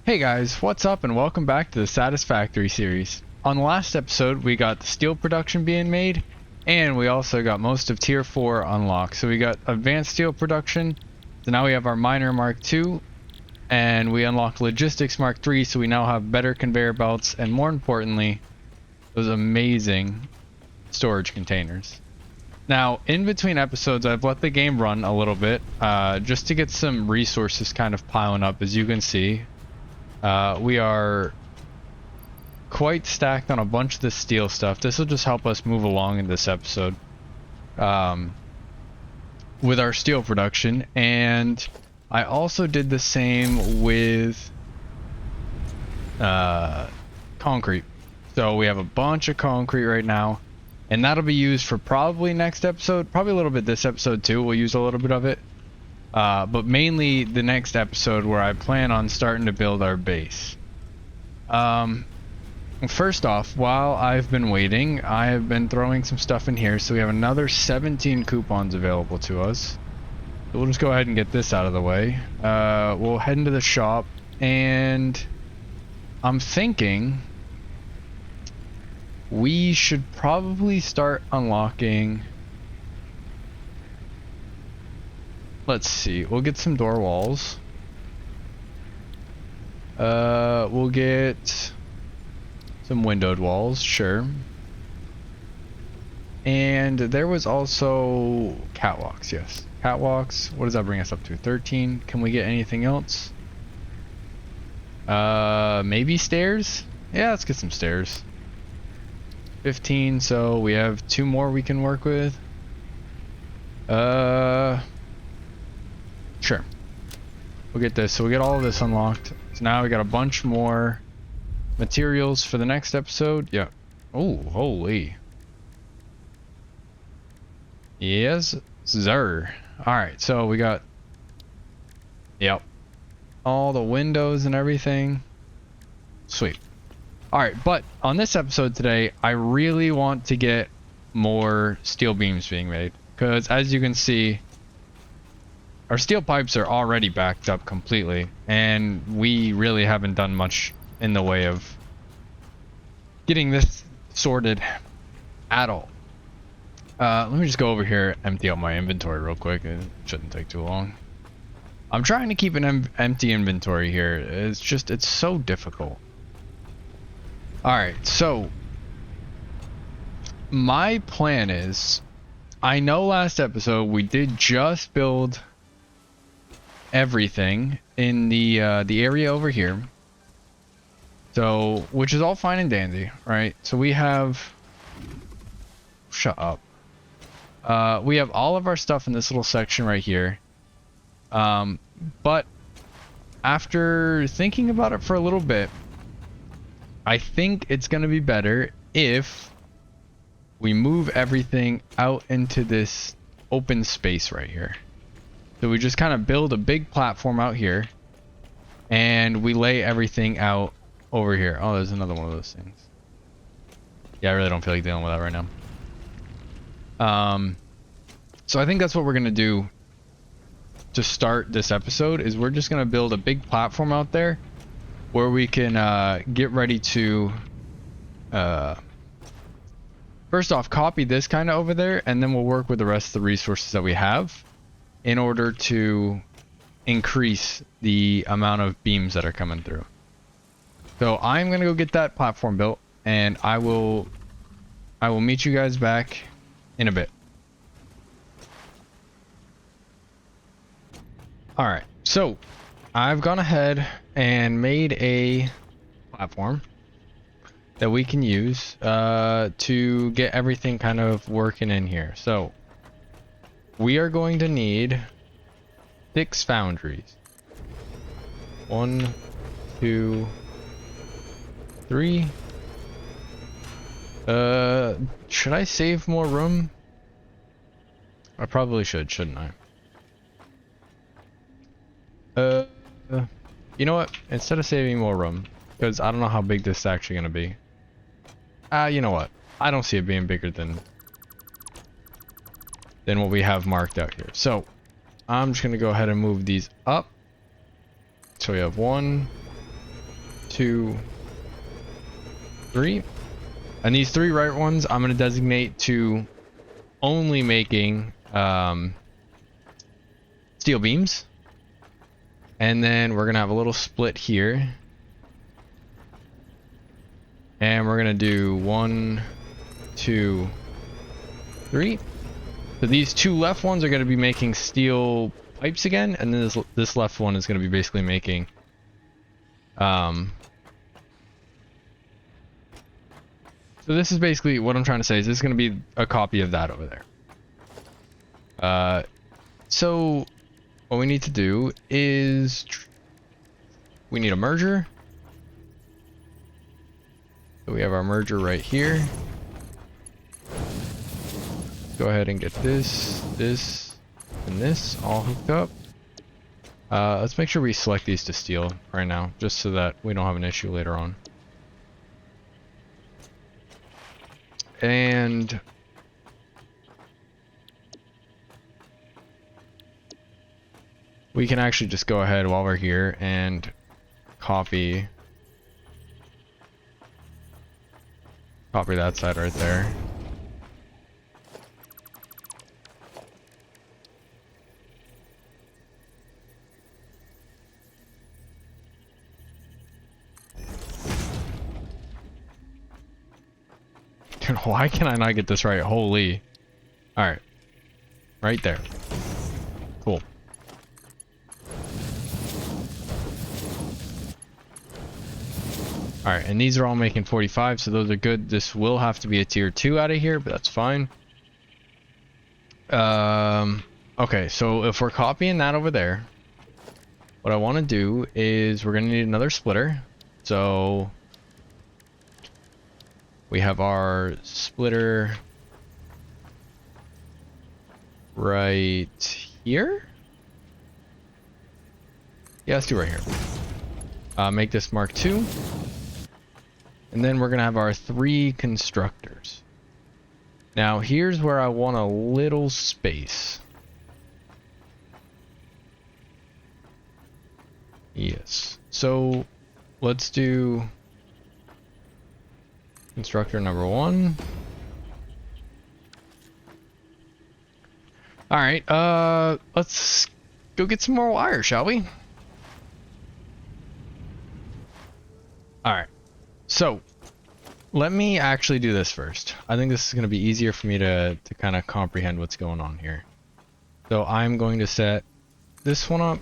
Hey guys, what's up and welcome back to the Satisfactory series. On the last episode, we got the steel production being made, and we also got most of Tier 4 unlocked. So we got advanced steel production, so now we have our miner Mark II, and we unlocked logistics Mark III, so we now have better conveyor belts, and more importantly, those amazing storage containers. Now, in between episodes, I've let the game run a little bit, just to get some resources kind of piling up, as you can see. We are quite stacked on a bunch of the steel stuff. This will just help us move along in this episode with our steel production. And I also did the same with concrete. So we have a bunch of concrete right now, and that'll be used for probably next episode, probably a little bit this episode too. We'll use a little bit of it. But mainly the next episode where I plan on starting to build our base. First off, while I've been waiting, I have been throwing some stuff in here. So we have another 17 coupons available to us. So we'll just go ahead and get this out of the way. We'll head into the shop, and I'm thinking we should probably start unlocking. Let's see, we'll get some door walls. We'll get some windowed walls, sure. And there was also catwalks, yes. Catwalks, what does that bring us up to? 13. Can we get anything else? Maybe stairs? Yeah, let's get some stairs. 15, so we have 2 more we can work with. Sure. We'll get this. So we get all of this unlocked. So now we got a bunch more materials for the next episode. Yeah. Oh, holy. Yes, sir. Alright, so we got... Yep. All the windows and everything. Sweet. Alright, but on this episode today, I really want to get more steel beams being made. Because as you can see, our steel pipes are already backed up completely, and we really haven't done much in the way of getting this sorted at all. Let me just go over here, empty out my inventory real quick. It shouldn't take too long. I'm trying to keep an empty inventory here. It's so difficult. Alright, so my plan is, I know last episode we did just build everything in the area over here, so which is all fine and dandy, right? So we have, shut up, we have all of our stuff in this little section right here, but after thinking about it for a little bit, I think it's gonna be better if we move everything out into this open space right here. So we just kind of build a big platform out here, and we lay everything out over here. Oh, there's another one of those things. Yeah, I really don't feel like dealing with that right now. So I think that's what we're gonna do to start this episode, is we're just gonna build a big platform out there where we can get ready to first off copy this kind of over there, and then we'll work with the rest of the resources that we have in order to increase the amount of beams that are coming through. So I'm gonna go get that platform built, and I will meet you guys back in a bit. Alright, so I've gone ahead and made a platform that we can use to get everything kind of working in here. So we are going to need 6 foundries. 1, 2, 3. Should I save more room? I probably should, shouldn't I? You know what? Instead of saving more room, because I don't know how big this is actually gonna be. You know what? I don't see it being bigger than what we have marked out here. So I'm just gonna go ahead and move these up. So we have 1, 2, 3. And these 3 right ones I'm going to designate to only making steel beams. And then we're going to have a little split here. And we're going to do 1, 2, 3. So these 2 left ones are going to be making steel pipes again, and then this left one is going to be basically making so this is basically what I'm trying to say is this is going to be a copy of that over there. So what we need to do is we need a merger. So we have our merger right here. Go ahead and get this, this, and this all hooked up. Let's make sure we select these to steel right now, just so that we don't have an issue later on. And we can actually just go ahead while we're here and copy that side right there. Dude, why can I not get this right? Holy. Alright. Right there. Cool. Alright, and these are all making 45, so those are good. This will have to be a tier 2 out of here, but that's fine. Okay, so if we're copying that over there, what I want to do is we're going to need another splitter. So we have our splitter right here. Yeah, let's do right here. Make this Mark II. And then we're going to have our 3 constructors. Now, here's where I want a little space. Yes. So, let's do constructor number 1. Alright, let's go get some more wire, shall we? Alright. So, let me actually do this first. I think this is going to be easier for me to kind of comprehend what's going on here. So I'm going to set this one up,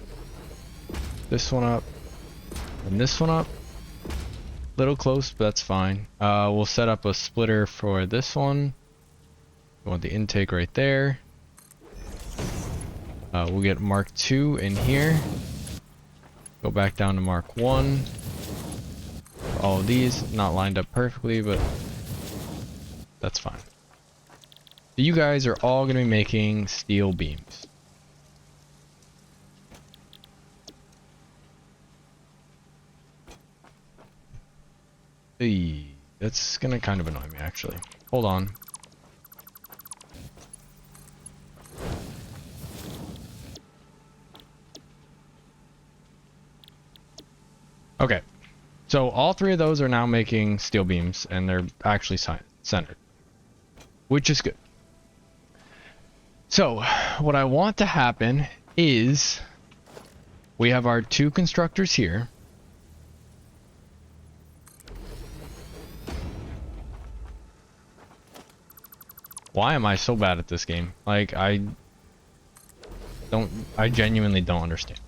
and this one up. Little close, but that's fine. We'll set up a splitter for this one. We want the intake right there. We'll get Mark II in here. Go back down to Mark 1. All of these not lined up perfectly, but that's fine. You guys are all going to be making steel beams. That's going to kind of annoy me, actually. Hold on. Okay. So all 3 of those are now making steel beams, and they're actually centered, which is good. So what I want to happen is we have our 2 constructors here. Why am I so bad at this game? Like, I genuinely don't understand.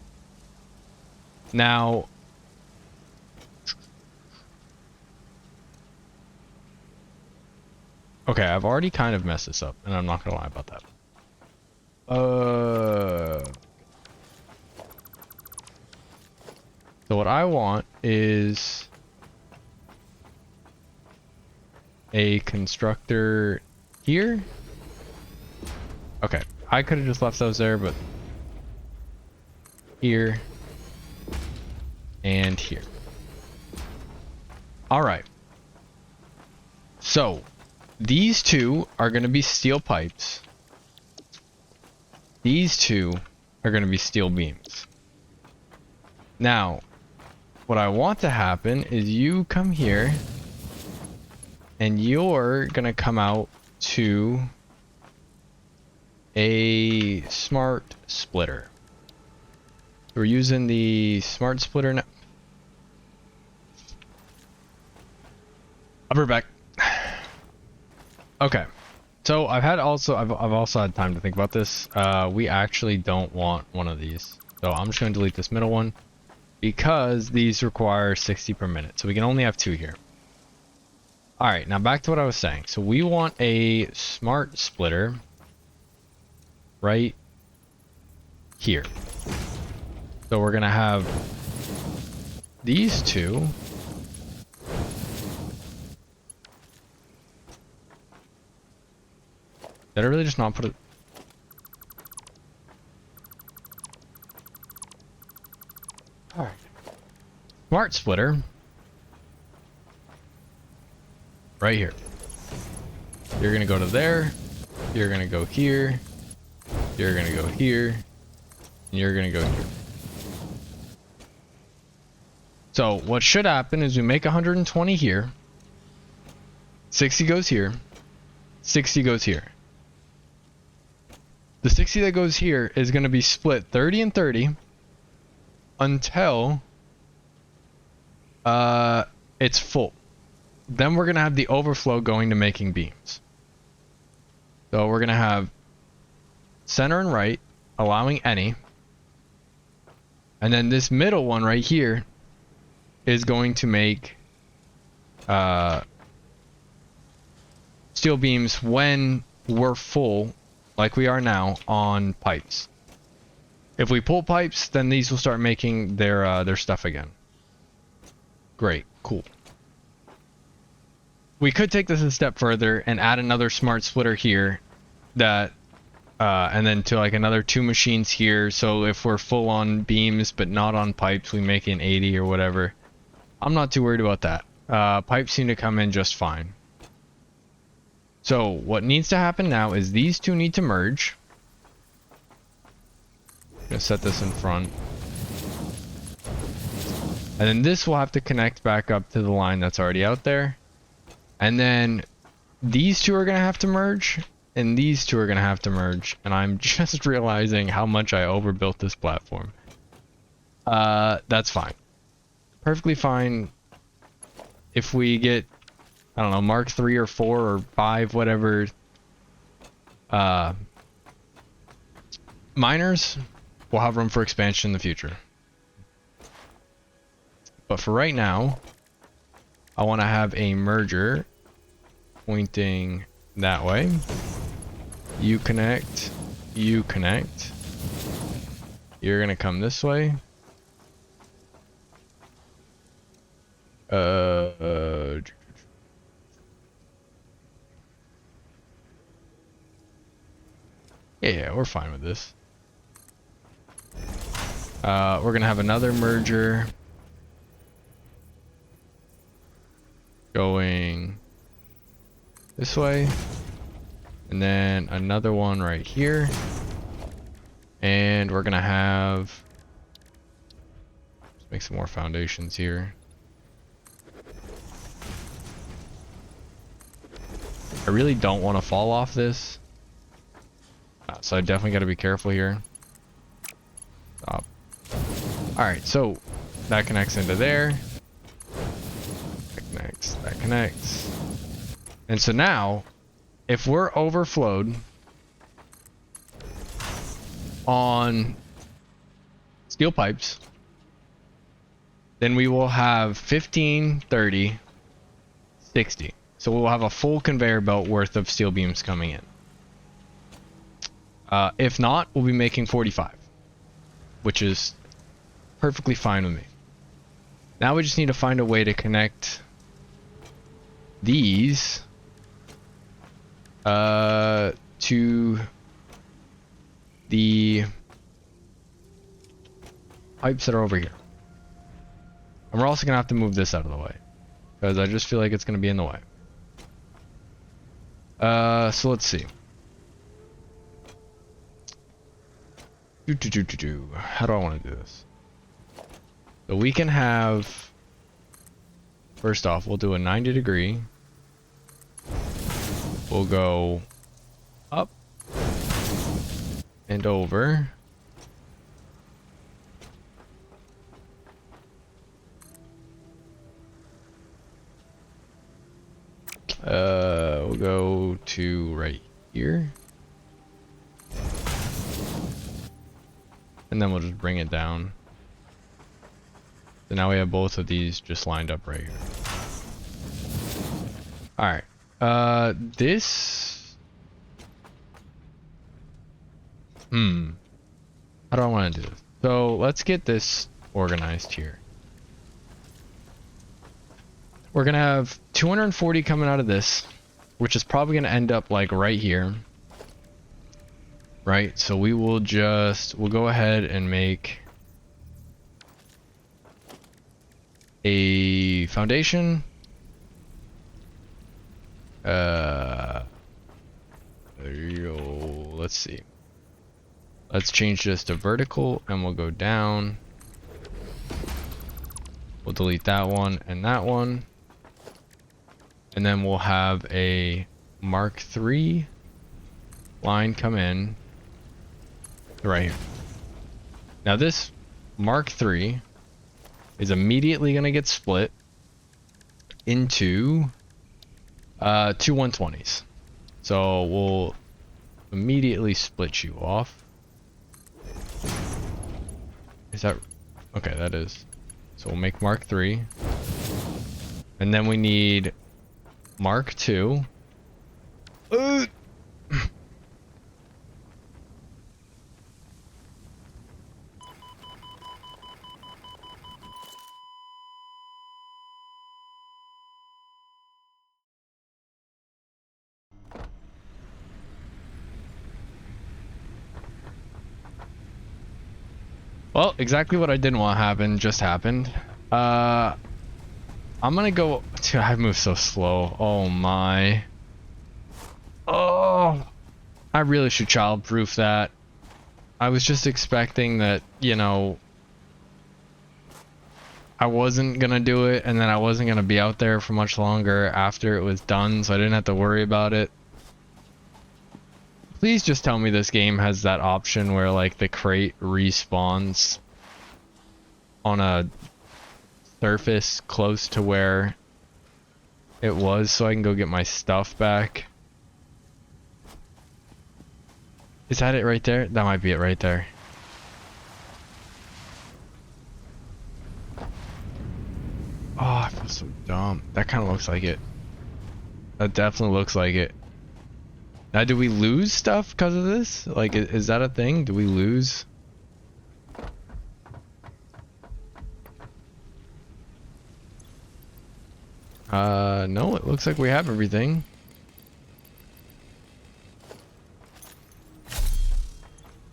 Now, okay, I've already kind of messed this up, and I'm not gonna lie about that. So what I want is a constructor here. Okay, I could have just left those there, but here and here. All right. So these 2 are going to be steel pipes. These 2 are going to be steel beams. Now, what I want to happen is you come here and you're gonna come out to a smart splitter. We're using the smart splitter now. I'll be back. Okay. So I've also had time to think about this. We actually don't want one of these. So I'm just gonna delete this middle one because these require 60 per minute. So we can only have 2 here. Alright, now back to what I was saying. So we want a smart splitter right here. So we're gonna have these two. Did I really just not put it? Alright. Smart splitter. Right here. You're gonna go to there. You're gonna go here. You're gonna go here. And you're gonna go here. So what should happen is we make 120 here. 60 goes here. 60 goes here. The 60 that goes here is going to be split 30 and 30 until it's full. Then we're going to have the overflow going to making beams. So we're going to have center and right, allowing any. And then this middle one right here is going to make steel beams when we're full, like we are now, on pipes. If we pull pipes, then these will start making their stuff again. Great, cool. We could take this a step further and add another smart splitter here, that, and then to like another 2 machines here. So if we're full on beams but not on pipes, we make an 80 or whatever. I'm not too worried about that. Pipes seem to come in just fine. So what needs to happen now is these two need to merge. I'm gonna set this in front. And then this will have to connect back up to the line that's already out there. And then these two are gonna have to merge, and these two are gonna have to merge. And I'm just realizing how much I overbuilt this platform. That's fine. Perfectly fine if we get, I don't know, Mark 3 or 4 or 5, whatever, miners, will have room for expansion in the future. But for right now, I want to have a merger pointing that way. You connect, you connect. You're gonna come this way. Yeah, we're fine with this. We're gonna have another merger going this way, and then another one right here, and we're gonna have, let's make some more foundations here. I really don't want to fall off this, so I definitely got to be careful here. Stop. Alright, so that connects into there. That connects, that connects. And so now, if we're overflowed on steel pipes, then we will have 15, 30, 60. So we'll have a full conveyor belt worth of steel beams coming in. If not, we'll be making 45, which is perfectly fine with me. Now we just need to find a way to connect these to the pipes that are over here. And we're also gonna have to move this out of the way, because I just feel like it's gonna be in the way. So let's see. How do I want to do this? So we can have, first off, we'll do a 90-degree. We'll go up and over. We'll go to right here. And then we'll just bring it down. So now we have both of these just lined up right here. Alright. This... How do I want to do this? So let's get this organized here. We're going to have 240 coming out of this, which is probably going to end up like right here. Right? So we will just... We'll go ahead and make a foundation. There you go. Let's see. Let's change this to vertical and we'll go down. We'll delete that one and that one. And then we'll have a Mark III line come in right here. Now this Mark III is immediately going to get split into two 120s. So we'll immediately split you off. Is that okay? That is. So we'll make Mark III, and then we need Mark II. Well, exactly what I didn't want to happen just happened. I'm gonna go. Dude, I move so slow. Oh my. Oh, I really should childproof that. I was just expecting that, you know, I wasn't gonna do it, and then I wasn't gonna be out there for much longer after it was done, so I didn't have to worry about it. Please just tell me this game has that option where like the crate respawns on a surface close to where it was so I can go get my stuff back. Is that it right there? That might be it right there. Oh, I feel so dumb. That kind of looks like it. That definitely looks like it. Now, do we lose stuff because of this? Like, is that a thing? Do we lose? No, it looks like we have everything.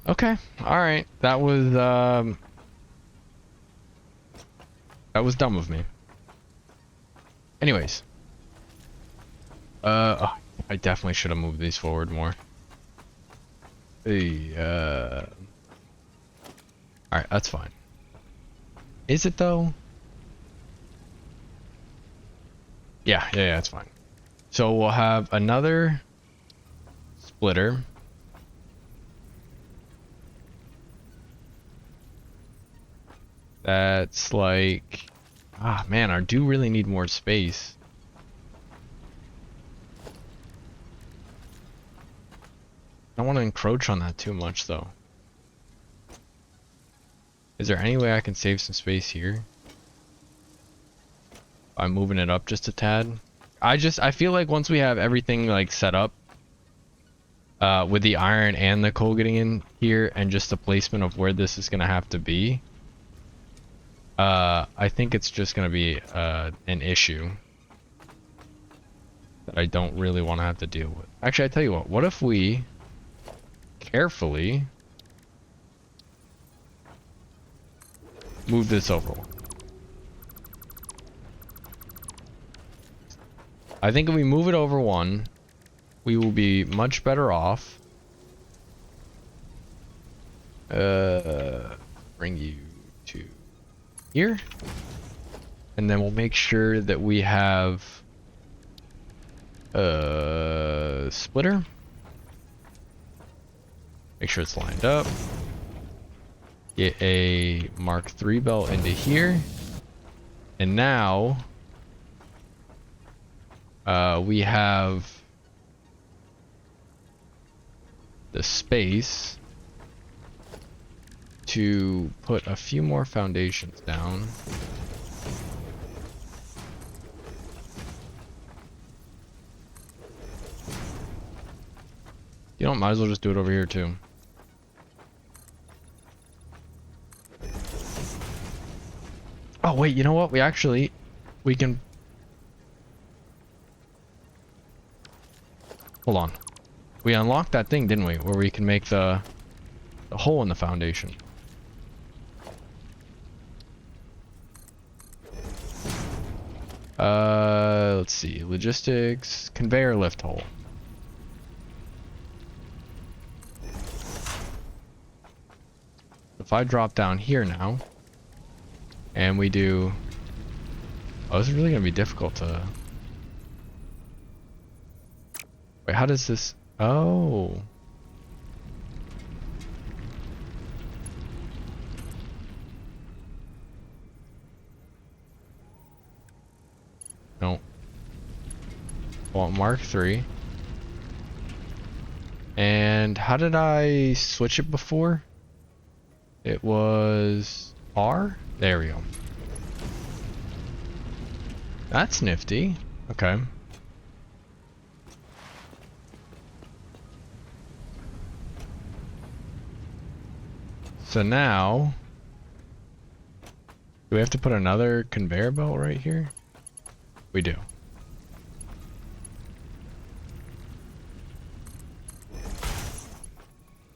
Okay, alright. That was dumb of me. Anyways. Oh, I definitely should have moved these forward more. Hey, alright, that's fine. Is it though? Yeah, it's fine. So we'll have another splitter. That's like, ah man, I do really need more space. I don't want to encroach on that too much though. Is there any way I can save some space here? By moving it up just a tad? I feel like once we have everything like set up, with the iron and the coal getting in here and just the placement of where this is gonna have to be, I think it's just gonna be an issue that I don't really want to have to deal with. Actually, I tell you what if we carefully move this over one? I think if we move it over one, we will be much better off. Bring you to here. And then we'll make sure that we have a splitter. Make sure it's lined up. Get a Mark III belt into here. And now we have the space to put a few more foundations down. You know, might as well just do it over here too. Oh wait, you know what? We can. Hold on. We unlocked that thing, didn't we? Where we can make the hole in the foundation. Let's see. Logistics, conveyor lift hole. If I drop down here now, and we do... Oh, this is really gonna be difficult to... Wait, how does this... Oh. No. I want Mark III. And how did I switch it before? It was R? There we go. That's nifty. Okay. So now, do we have to put another conveyor belt right here? We do.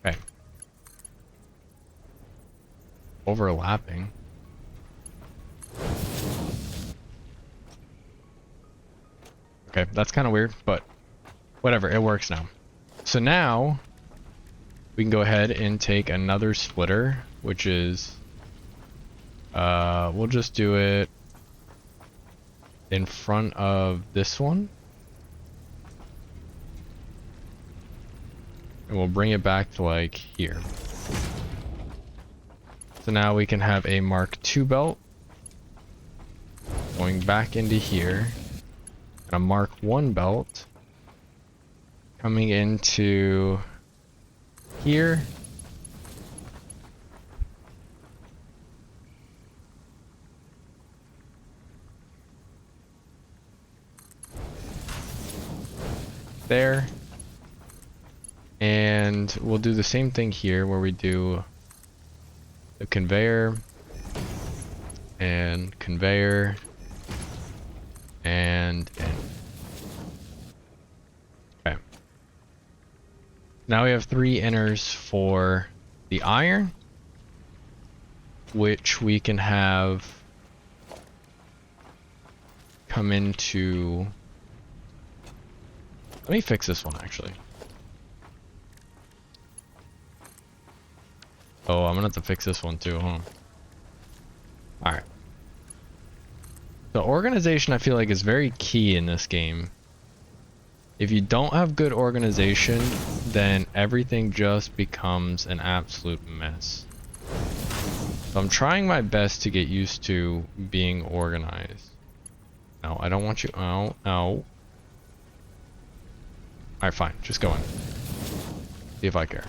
Okay. Overlapping. Okay, that's kind of weird, but whatever, it works now. So now we can go ahead and take another splitter, which is we'll just do it in front of this one. And we'll bring it back to like here. So now we can have a Mark II belt going back into here. And a Mark I belt coming into here. There. And we'll do the same thing here where we do the conveyor and conveyor and okay. Now we have 3 inners for the iron, which we can have come into... Let me fix this one actually. Oh, I'm gonna have to fix this one too, huh? Alright. The organization I feel like is very key in this game. If you don't have good organization, then everything just becomes an absolute mess. So I'm trying my best to get used to being organized. No, I don't want you. Oh, no. Alright, fine. Just go in. See if I care.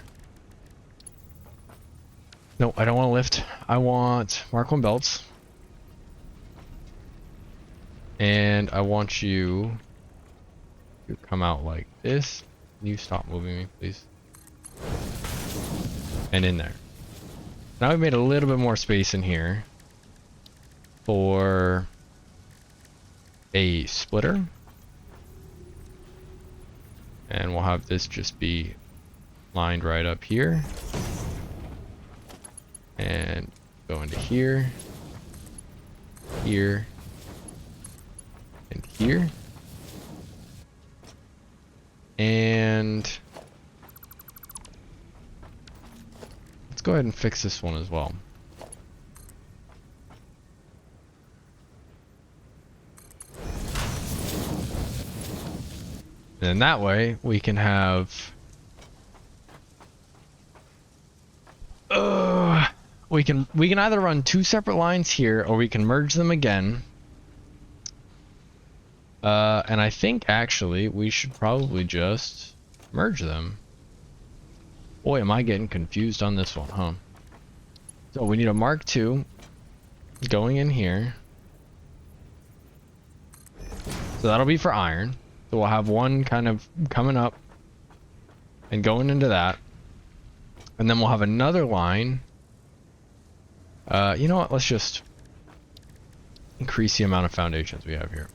No, I don't want to lift. I want Mark I belts. And I want you to come out like this. Can you stop moving me, please? And in there. Now we've made a little bit more space in here for a splitter. And we'll have this just be lined right up here. And go into here, here, and here. And let's go ahead and fix this one as well. And then that way we can have we can either run two separate lines here or we can merge them again. And I think actually we should probably just merge them. Boy, am I getting confused on this one, huh? So we need a Mark II going in here. So that'll be for iron. So we'll have one kind of coming up and going into that. And then we'll have another line. You know what? Let's just increase the amount of foundations we have here.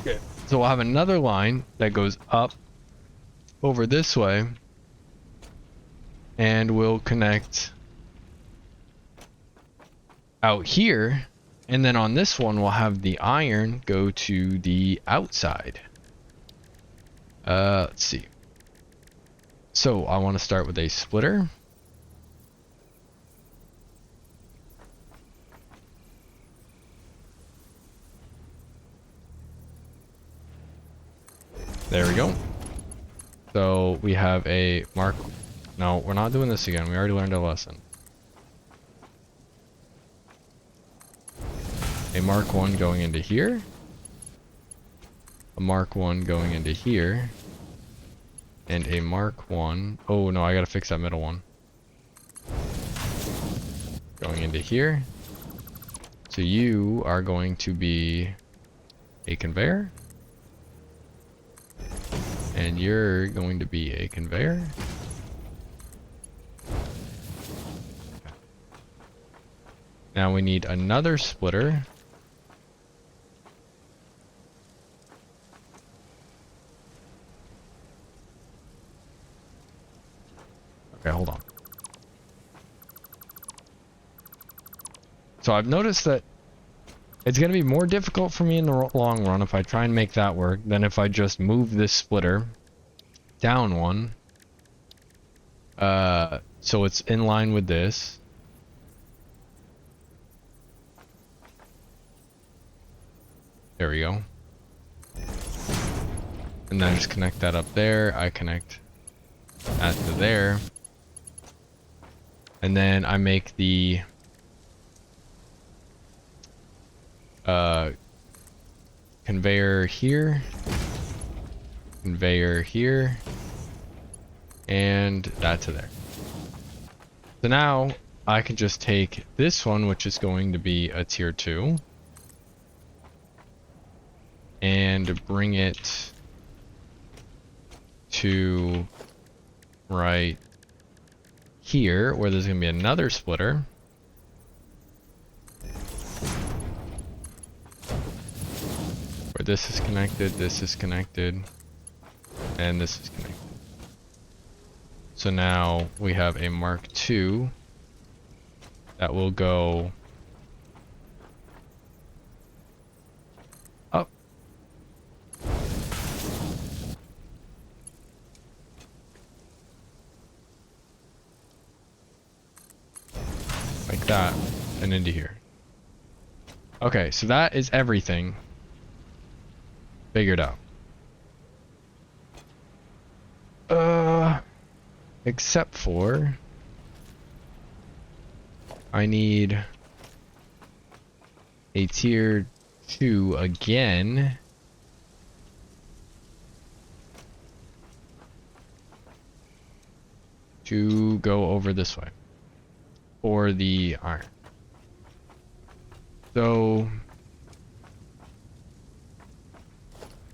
Okay. So we'll have another line that goes up over this way. And we'll connect out here. And then on this one, we'll have the iron go to the outside. Let's see. So I want to start with a splitter. There we go. So we have a mark. No, we're not doing this again. We already learned a lesson. A Mark 1 going into here. A Mark 1 going into here. And a Mark 1. Oh no, I gotta fix that middle one. Going into here. So you are going to be a conveyor. And you're going to be a conveyor. Now we need another splitter. Okay, hold on. So I've noticed that it's going to be more difficult for me in the long run if I try and make that work than if I just move this splitter down one. So it's in line with this. There we go. And then I just connect that up there. I connect that to there. And then I make the conveyor here, conveyor here, and that to there. So now I can just take this one, which is going to be a tier 2, and bring it to right here, where there's going to be another splitter. Where this is connected, and this is connected. So now we have a Mark II that will go up. Like that, and into here. Okay, so that is everything figured out. Except for I need a tier 2 again. To go over this way for the iron. So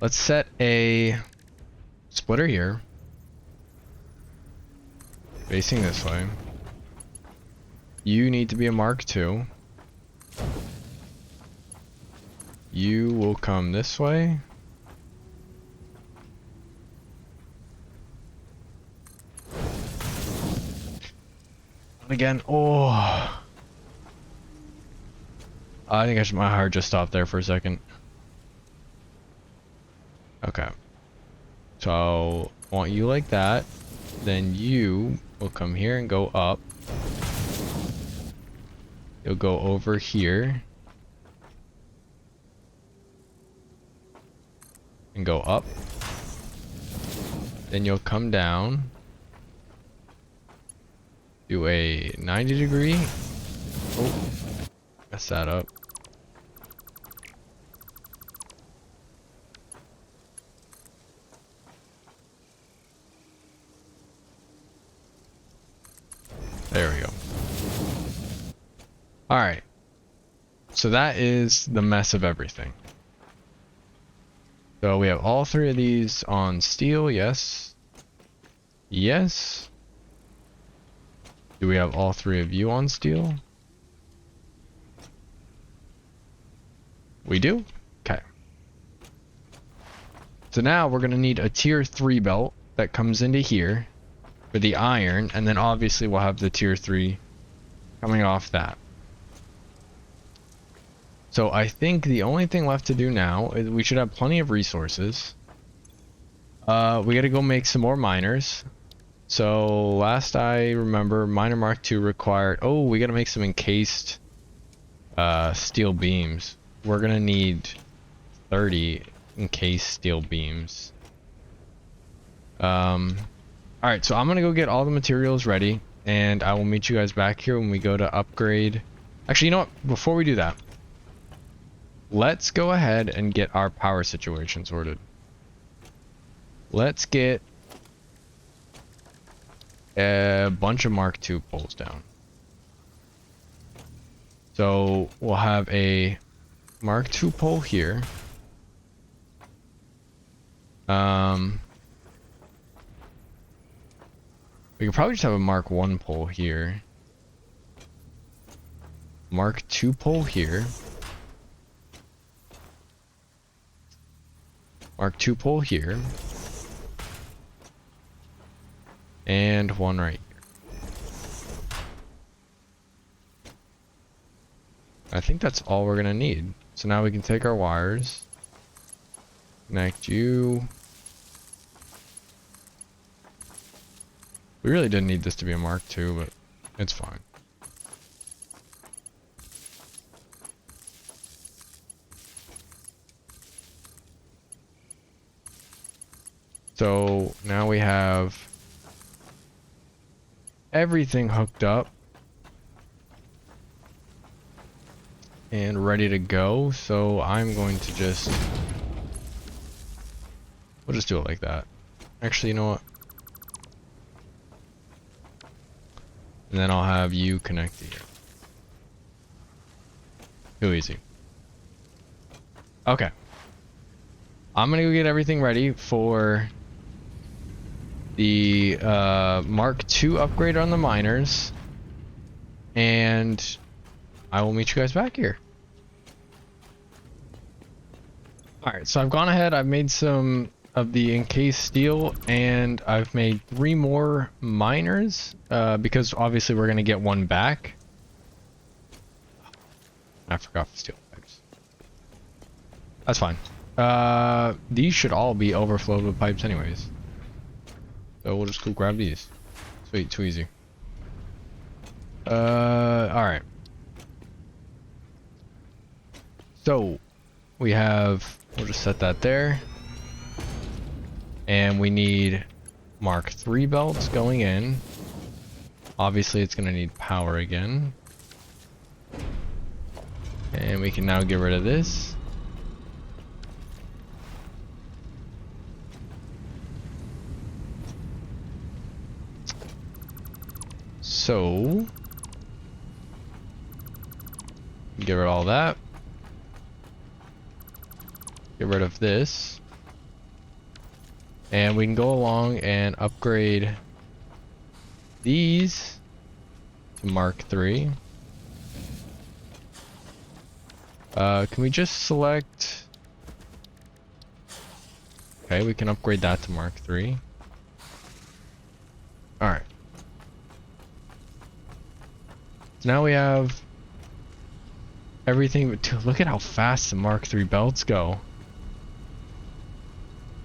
let's set a splitter here, facing this way. You need to be a Mark II. You will come this way. Again, oh. I think my heart just stopped there for a second. Okay. So, I want you like that. Then you will come here and go up. You'll go over here. and go up. Then you'll come down. Do a 90 degree. Oh, mess that up. There we go. Alright. So that is the mess of everything. So we have all three of these on steel, yes. Yes. Do we have all three of you on steel? We do? Okay. So now we're going to need a tier 3 belt that comes into here for the iron, and then obviously we'll have the tier 3 coming off that. So I think the only thing left to do now is we should have plenty of resources. We got to go make some more miners. So last I remember, miner Mark II required... Oh, we got to make some encased steel beams. We're going to need 30 encased steel beams. Alright, so I'm going to go get all the materials ready. And I will meet you guys back here when we go to upgrade. Actually, you know what? Before we do that, let's go ahead and get our power situation sorted. Let's get a bunch of Mark II poles down. So we'll have a Mark II pole here. We could probably just have a Mark I pole here. Mark II pole here. Mark II pole here. And one right here. I think that's all we're gonna need. So now we can take our wires, connect you. We really didn't need this to be a Mark II, but it's fine. So now we have everything hooked up and ready to go. So I'm going to we'll just do it like that. Actually, you know what? And then I'll have you connect here. Too easy. Okay. I'm gonna go get everything ready for the Mark II upgrade on the miners, and I will meet you guys back here. Alright, so I've gone ahead, I've made some of the encased steel, and I've made 3 more miners, because obviously we're going to get one back. I forgot the steel pipes. That's fine. These should all be overflowed with pipes anyways. So we'll just go grab these. Sweet, too easy. Alright. So, we have... We'll just set that there. And we need Mark III belts going in. Obviously, it's going to need power again. And we can now get rid of this. So, get rid of all that. Get rid of this. And we can go along and upgrade these to Mark III. Can we just select... Okay, we can upgrade that to Mark III. Alright. So now we have everything, but look at how fast the Mark III belts go.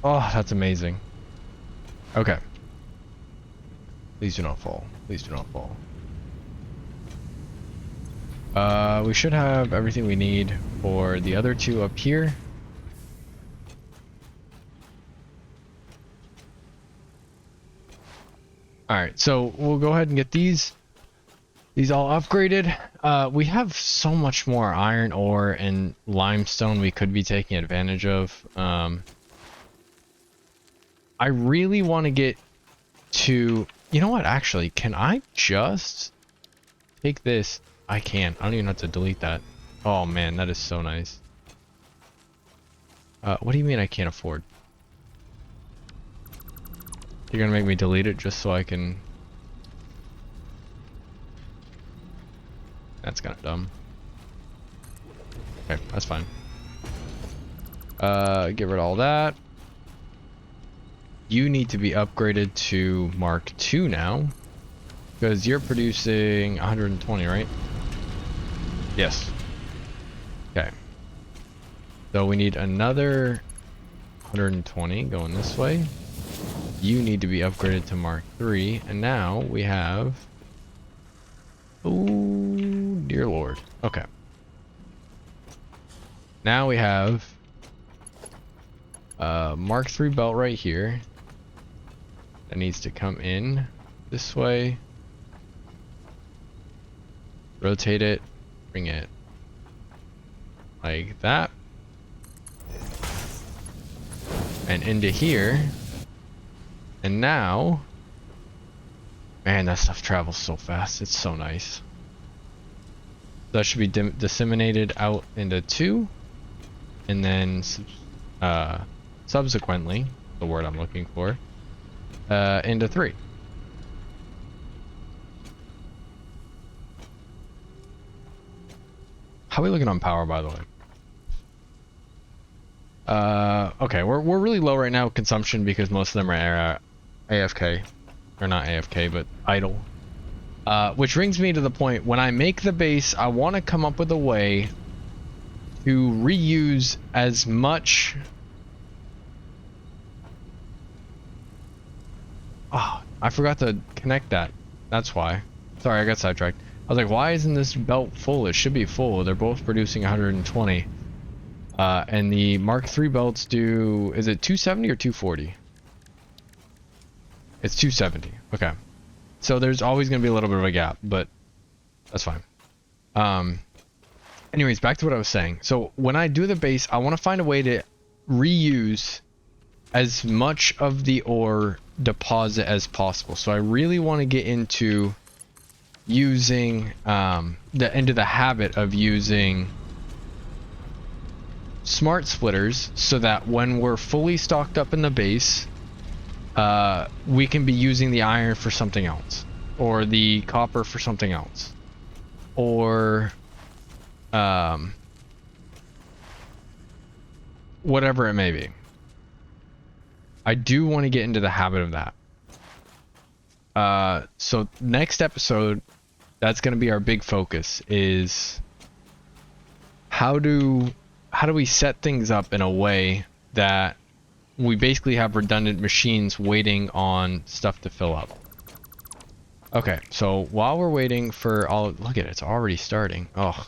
Oh, that's amazing. Okay. Please do not fall. Please do not fall. We should have everything we need for the other 2 up here. Alright, so we'll go ahead and get these all upgraded. We have so much more iron ore and limestone we could be taking advantage of. I really want to get to... You know what, actually, can I just take this? I can. I don't even have to delete that. Oh man, that is so nice. What do you mean I can't afford? You're gonna make me delete it just so I can... That's kind of dumb. Okay, that's fine. Get rid of all that. You need to be upgraded to Mark II now. Because you're producing 120, right? Yes. Okay. So we need another 120 going this way. You need to be upgraded to Mark III. And now we have... Oh, dear Lord. Okay. Now we have Mark III belt right here. That needs to come in this way. Rotate it. Bring it like that. And into here. And now... Man, that stuff travels so fast. It's so nice. That should be disseminated out into 2. And then subsequently, the word I'm looking for, into 3. How are we looking on power, by the way? Okay, we're really low right now consumption because most of them are AFK. Or not AFK, but idle. Which brings me to the point, when I make the base, I want to come up with a way to reuse as much... Oh, I forgot to connect that. That's why. Sorry, I got sidetracked. I was like, why isn't this belt full? It should be full. They're both producing 120. And the Mark III belts do... Is it 270 or 240? It's 270. Okay. So there's always going to be a little bit of a gap, but that's fine. Anyways, back to what I was saying. So when I do the base, I want to find a way to reuse as much of the ore deposit as possible. So I really want to get into using into the habit of using smart splitters so that when we're fully stocked up in the base, we can be using the iron for something else, or the copper for something else, or whatever it may be. I do want to get into the habit of that. So next episode, that's going to be our big focus, is how do we set things up in a way that we basically have redundant machines waiting on stuff to fill up. Okay, so while we're waiting for all... Look at it, it's already starting. Oh,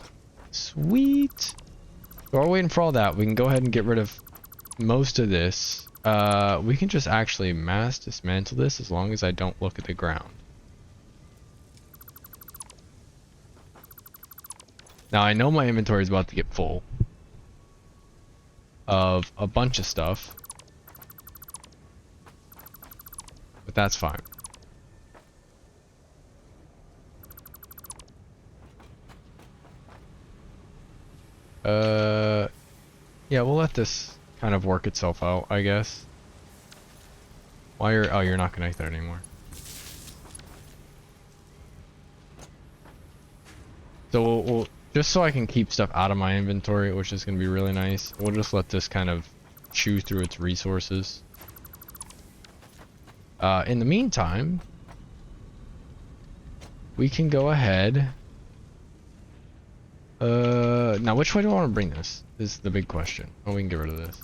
sweet. So while we're waiting for all that, we can go ahead and get rid of most of this. We can just actually mass dismantle this as long as I don't look at the ground. Now, I know my inventory is about to get full of a bunch of stuff, but that's fine. Yeah, we'll let this kind of work itself out, I guess. Why are... Oh, you're not connected anymore. So we'll just so I can keep stuff out of my inventory, which is going to be really nice, we'll just let this kind of chew through its resources. In the meantime, we can go ahead. Now which way do I want to bring this? Is the big question. Oh, we can get rid of this.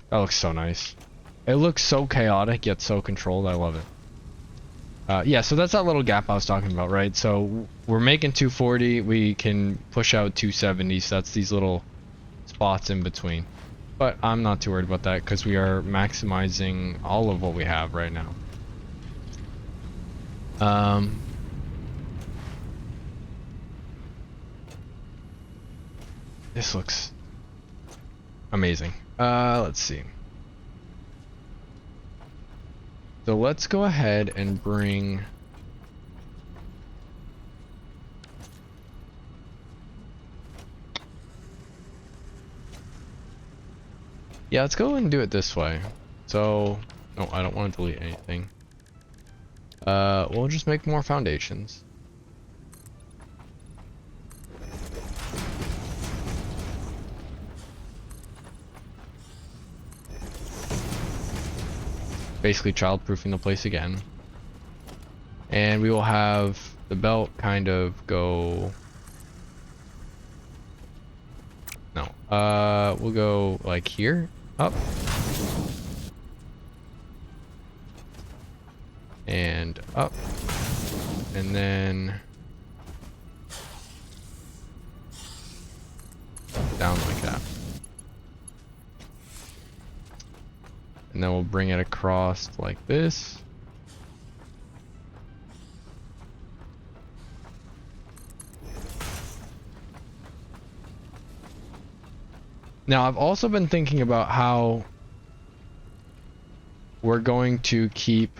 That looks so nice. It looks so chaotic yet so controlled. I love it. Yeah, so that's that little gap I was talking about, right? So we're making 240. We can push out 270. So that's these little spots in between. But I'm not too worried about that because we are maximizing all of what we have right now. This looks amazing. Let's see. So let's go ahead and bring... Yeah, let's go and do it this way. So, no, I don't want to delete anything. We'll just make more foundations. Basically child-proofing the place again. And we will have the belt kind of go... No. We'll go like here, up. And up. And then... down like that. And then we'll bring it across like this. Now, I've also been thinking about how we're going to keep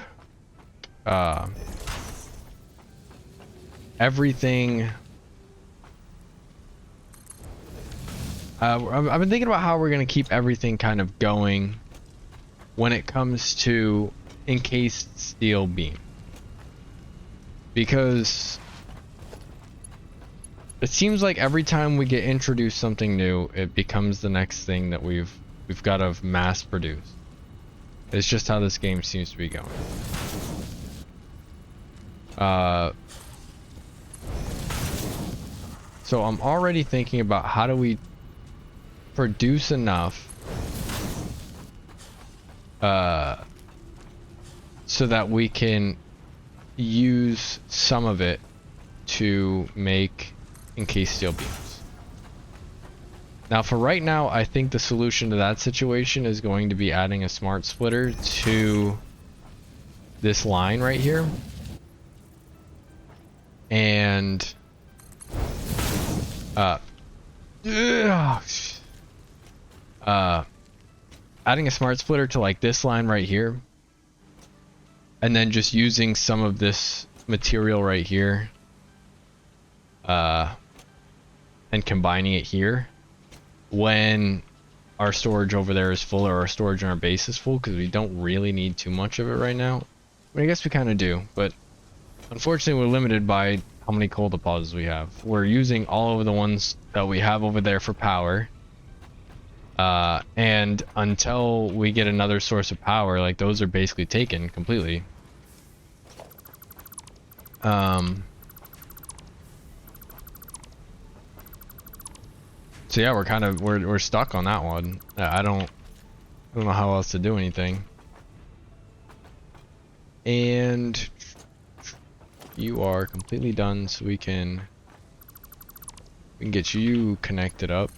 everything. I've been thinking about how we're going to keep everything kind of going when it comes to encased steel beam, because it seems like every time we get introduced something new, it becomes the next thing that we've got to mass produce. It's just how this game seems to be going. So I'm already thinking about how do we produce enough so that we can use some of it to make encased steel beams. Now for right now, I think the solution to that situation is going to be adding a smart splitter to this line right here. And adding a smart splitter to like this line right here, and then just using some of this material right here and combining it here when our storage over there is full, or our storage in our base is full, because we don't really need too much of it right now. I mean, I guess we kind of do, but unfortunately we're limited by how many coal deposits we have. We're using all of the ones that we have over there for power. And until we get another source of power, like those are basically taken completely. So yeah, we're stuck on that one. I don't know how else to do anything. And you are completely done, so we can get you connected up.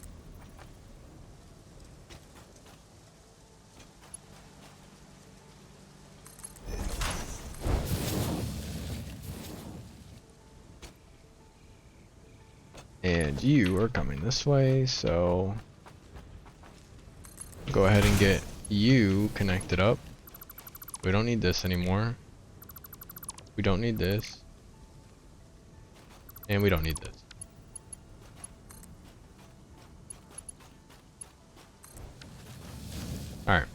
And you are coming this way, so go ahead and get you connected up. We don't need this anymore. We don't need this. And we don't need this. Alright.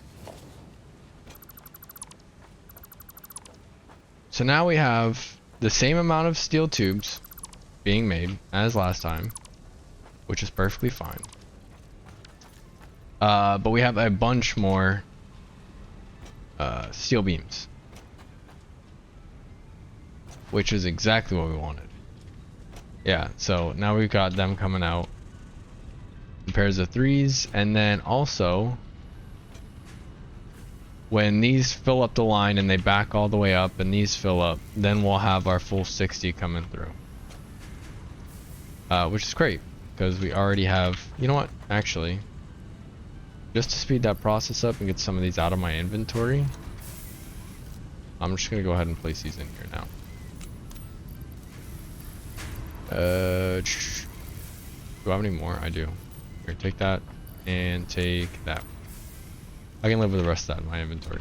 So now we have the same amount of steel tubes being made as last time, which is perfectly fine. But we have a bunch more steel beams, which is exactly what we wanted. Yeah, so now we've got them coming out in pairs of 3s, and then also when these fill up the line and they back all the way up and these fill up, then we'll have our full 60 coming through. Which is great, because we already have, you know what, actually, just to speed that process up and get some of these out of my inventory, I'm just gonna go ahead and place these in here now. Do I have any more? I do. Here, take that and take that. I can live with the rest of that in my inventory.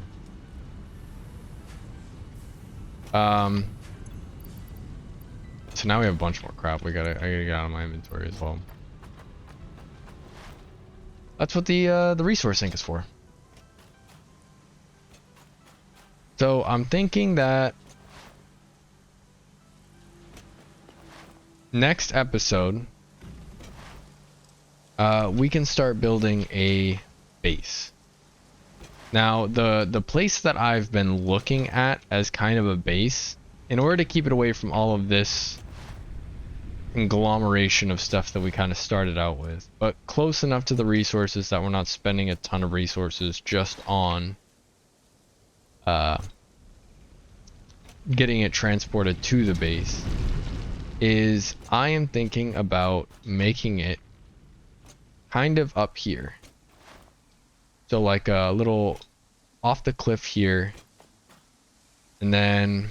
So now we have a bunch more crap. I gotta get out of my inventory as well. That's what the resource sink is for. So I'm thinking that next episode, we can start building a base. Now, the place that I've been looking at as kind of a base, in order to keep it away from all of this conglomeration of stuff that we kind of started out with, but close enough to the resources that we're not spending a ton of resources just on getting it transported to the base, is I am thinking about making it kind of up here. So like a little off the cliff here, and then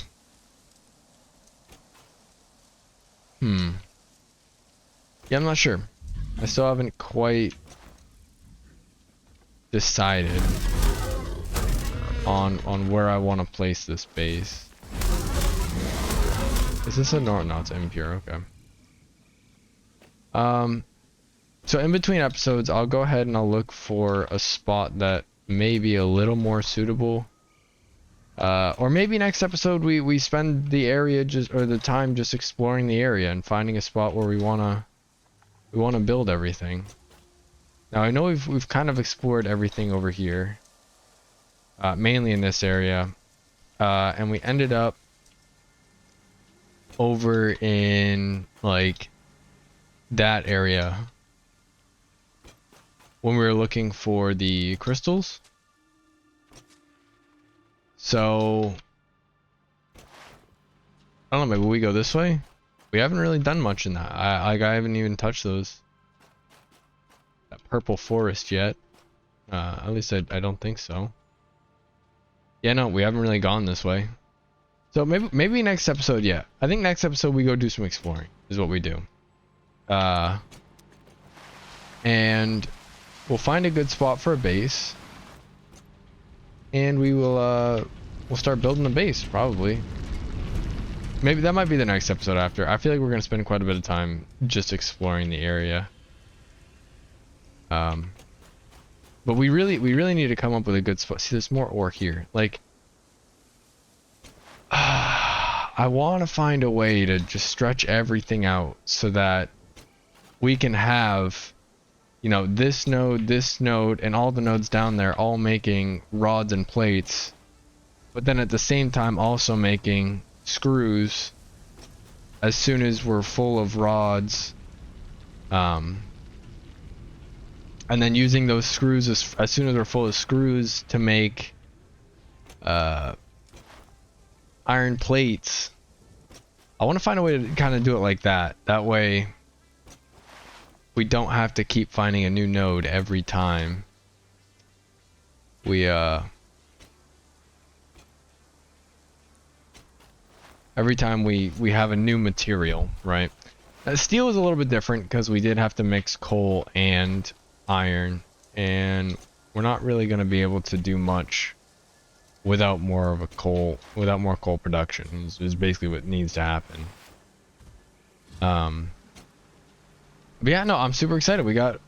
yeah, I'm not sure. I still haven't quite decided on where I want to place this base. Is this a no? No, it's impure. Okay. So in between episodes, I'll go ahead and I'll look for a spot that may be a little more suitable. Or maybe next episode we spend the area the time just exploring the area and finding a spot where we wanna build everything. Now I know we've kind of explored everything over here, mainly in this area, and we ended up over in like that area when we were looking for the crystals. So I don't know, maybe we go this way. We haven't really done much in that. I haven't even touched that purple forest yet. At least I don't think so. Yeah, no, we haven't really gone this way. So maybe next episode, yeah. I think next episode we go do some exploring is what we do. And we'll find a good spot for a base. And we'll start building the base probably. Maybe that might be the next episode after. I feel like we're gonna spend quite a bit of time just exploring the area. But we really need to come up with a good spot. See, there's more ore here. Like, I want to find a way to just stretch everything out so that we can have, you know, this node, and all the nodes down there all making rods and plates, but then at the same time also making screws as soon as we're full of rods, and then using those screws as soon as we're full of screws to make iron plates. I want to find a way to kind of do it like that. That way we don't have to keep finding a new node every time we have a new material, right? Steel is a little bit different because we did have to mix coal and iron, and we're not really going to be able to do much without more coal production. Is basically what needs to happen. But yeah, no, I'm super excited. We got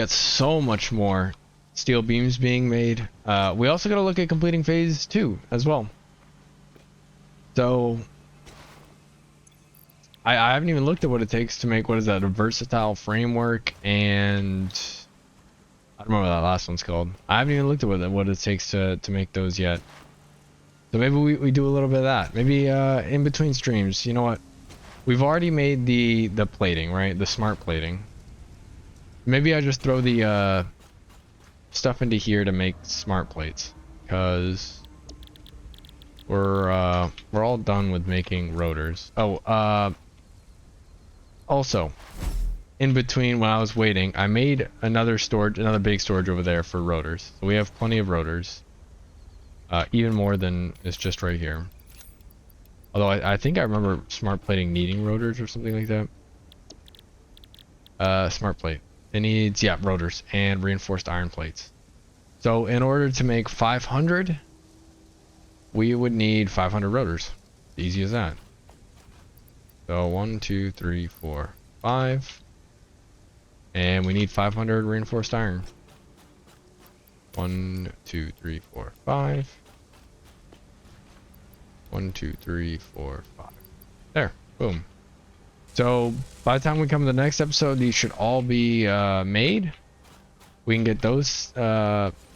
so much more steel beams being made. We also got to look at completing phase 2 as well. So I haven't even looked at what it takes to make, what is that, a versatile framework, and I don't remember what that last one's called. I haven't even looked at what it takes to make those yet. So maybe we do a little bit of that. Maybe in between streams, you know what? We've already made the plating, right? The smart plating. Maybe I just throw the stuff into here to make smart plates, because we're all done with making rotors. Oh, also, in between when I was waiting, I made another big storage over there for rotors. So we have plenty of rotors. Even more than is just right here. Although I think I remember smart plating needing rotors or something like that. Smart plate. It needs, yeah, rotors and reinforced iron plates. So in order to make 500, we would need 500 rotors. Easy as that. So 1, 2, 3, 4, 5. And we need 500 reinforced iron. 1, 2, 3, 4, 5. 1, 2, 3, 4, 5. There. Boom. So by the time we come to the next episode, these should all be made. We can get those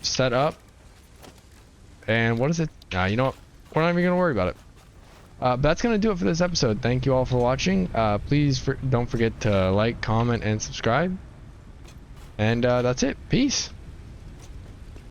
set up. And what is it? You know what? We're not even going to worry about it. That's going to do it for this episode. Thank you all for watching. Please don't forget to like, comment, and subscribe. And that's it. Peace.